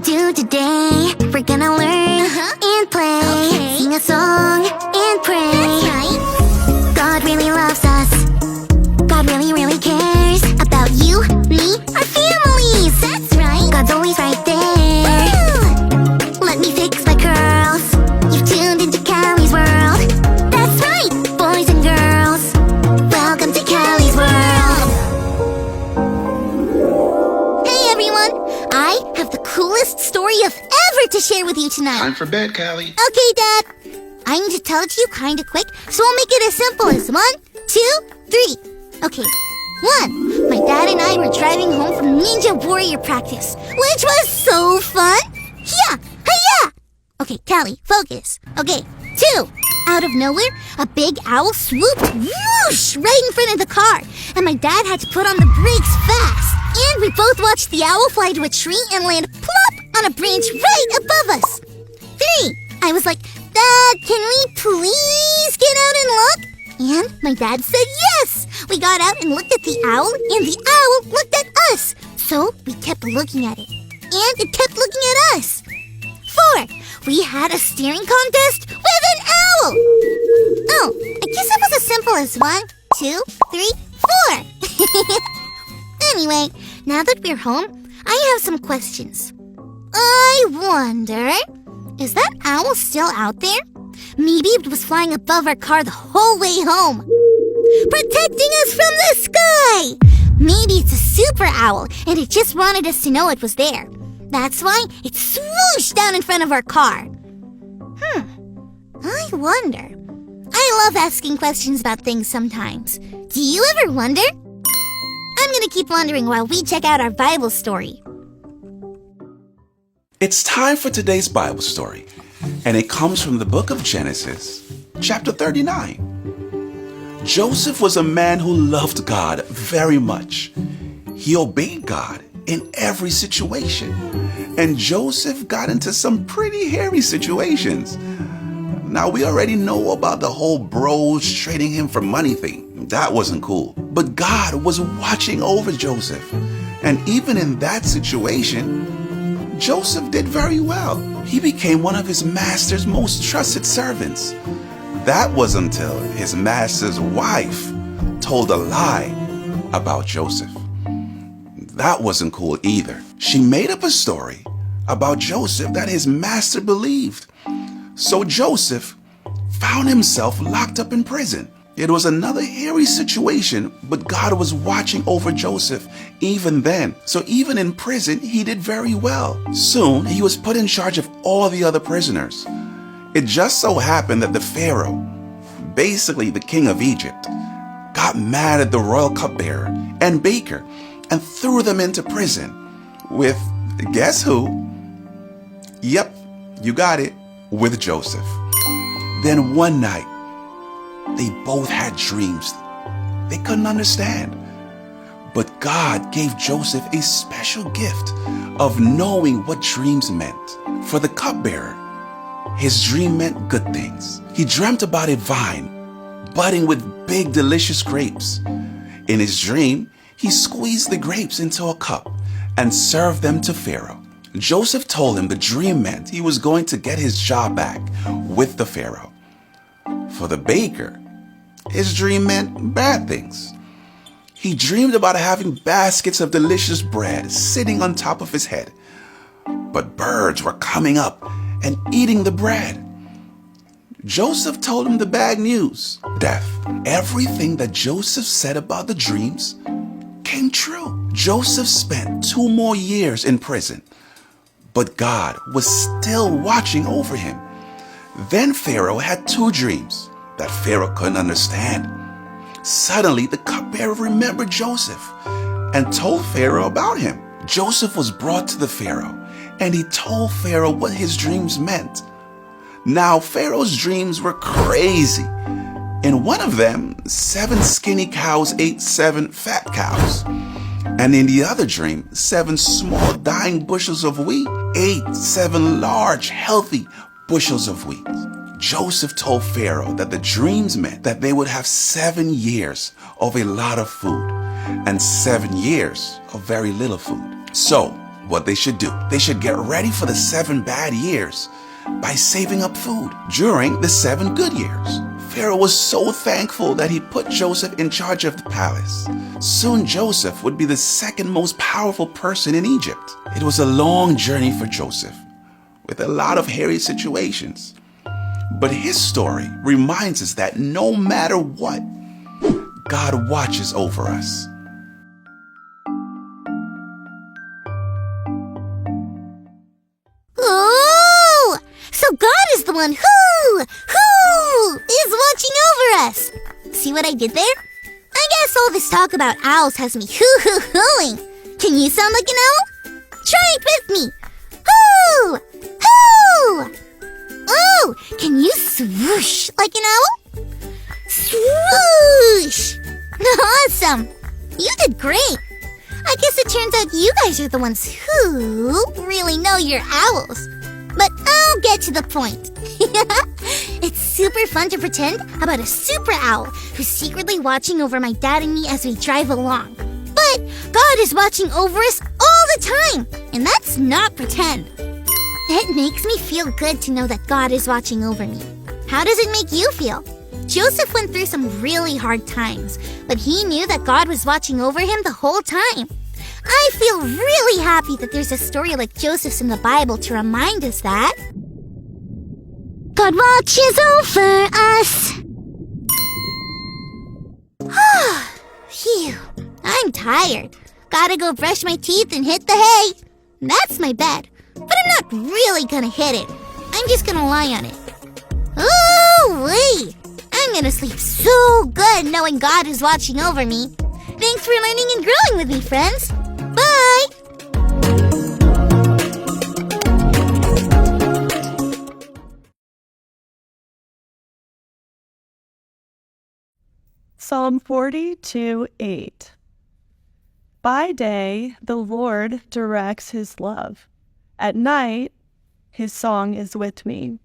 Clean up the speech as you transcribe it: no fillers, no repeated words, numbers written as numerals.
do today. We're gonna learn and play, sing a song and pray. That's right. God really loves us. God really, really cares about you, me, our families. That's right. God's always right there. Woo! Let me fix my curls. You've tuned into Callie's world. That's right, boys and girls. Welcome to Callie's world. Hey everyone, I have the coolest story of ever to share with you tonight. Time for bed, Callie. Okay, Dad. I need to tell it to you kinda quick, so I'll make it as simple as 1, 2, 3. Okay, 1. My dad and I were driving home from Ninja Warrior practice, which was so fun. Yeah, hiya! Okay, Callie, focus. Okay, 2. Out of nowhere, a big owl swooped whoosh right in front of the car, and my dad had to put on the brakes fast. And we both watched the owl fly to a tree and land plop on a branch right above us. 3. I was like, Dad, can we please get out and look? And my dad said yes. We got out and looked at the owl, and the owl looked at us. So we kept looking at it, and it kept looking at us. 4. We had a staring contest with an owl. Oh, I guess it was as simple as 1, 2, 3, 4. Anyway, now that we're home, I have some questions. I wonder, is that owl still out there? Maybe it was flying above our car the whole way home, protecting us from the sky. Maybe it's a super owl, and it just wanted us to know it was there. That's why it swooshed down in front of our car. I wonder. I love asking questions about things sometimes. Do you ever wonder? I'm gonna keep wondering while we check out our Bible story. It's time for today's Bible story, and it comes from the book of Genesis, chapter 39. Joseph was a man who loved God very much. He obeyed God in every situation, and Joseph got into some pretty hairy situations. Now, we already know about the whole bros trading him for money thing. That wasn't cool. But God was watching over Joseph, and even in that situation, Joseph did very well. He became one of his master's most trusted servants. That was until his master's wife told a lie about Joseph. That wasn't cool either. She made up a story about Joseph that his master believed. So Joseph found himself locked up in prison. It was another hairy situation, but God was watching over Joseph even then. So even in prison, he did very well. Soon, he was put in charge of all the other prisoners. It just so happened that the Pharaoh, basically the king of Egypt, got mad at the royal cupbearer and baker and threw them into prison with, guess who? Yep, you got it, with Joseph. Then one night, they both had dreams they couldn't understand. But God gave Joseph a special gift of knowing what dreams meant. For the cupbearer, his dream meant good things. He dreamt about a vine budding with big, delicious grapes. In his dream, he squeezed the grapes into a cup and served them to Pharaoh. Joseph told him the dream meant he was going to get his job back with the Pharaoh. For the baker, his dream meant bad things. He dreamed about having baskets of delicious bread sitting on top of his head. But birds were coming up and eating the bread. Joseph told him the bad news, death. Everything that Joseph said about the dreams came true. Joseph spent 2 more years in prison, but God was still watching over him. Then Pharaoh had 2 dreams that Pharaoh couldn't understand. Suddenly, the cupbearer remembered Joseph and told Pharaoh about him. Joseph was brought to the Pharaoh, and he told Pharaoh what his dreams meant. Now, Pharaoh's dreams were crazy. In one of them, 7 skinny cows ate 7 fat cows. And in the other dream, 7 small dying bushels of wheat ate 7 large, healthy bushels of wheat. Joseph told Pharaoh that the dreams meant that they would have 7 years of a lot of food and 7 years of very little food. So, what they should do, they should get ready for the 7 bad years by saving up food during the 7 good years. Pharaoh was so thankful that he put Joseph in charge of the palace. Soon Joseph would be the 2nd most powerful person in Egypt. It was a long journey for Joseph, with a lot of hairy situations. But his story reminds us that no matter what, God watches over us. Oh, so God is the one who is watching over us. See what I did there? I guess all this talk about owls has me hoo-hoo-hooing. Can you sound like an owl? Try it with me. Hoo! Hoo! Oh, can you swoosh like an owl? Swoosh! Awesome! You did great. I guess it turns out you guys are the ones who really know your owls. But I'll get to the point. It's super fun to pretend about a super owl who's secretly watching over my dad and me as we drive along. But God is watching over us all the time, and that's not pretend. It makes me feel good to know that God is watching over me. How does it make you feel? Joseph went through some really hard times, but he knew that God was watching over him the whole time. I feel really happy that there's a story like Joseph's in the Bible to remind us that God watches over us. Phew, I'm tired. Gotta go brush my teeth and hit the hay. That's my bed. But I'm not really gonna hit it. I'm just gonna lie on it. Ooh-wee! I'm gonna sleep so good knowing God is watching over me. Thanks for learning and growing with me, friends. Bye! Psalm 42:8. By day the Lord directs his love. At night his song is with me.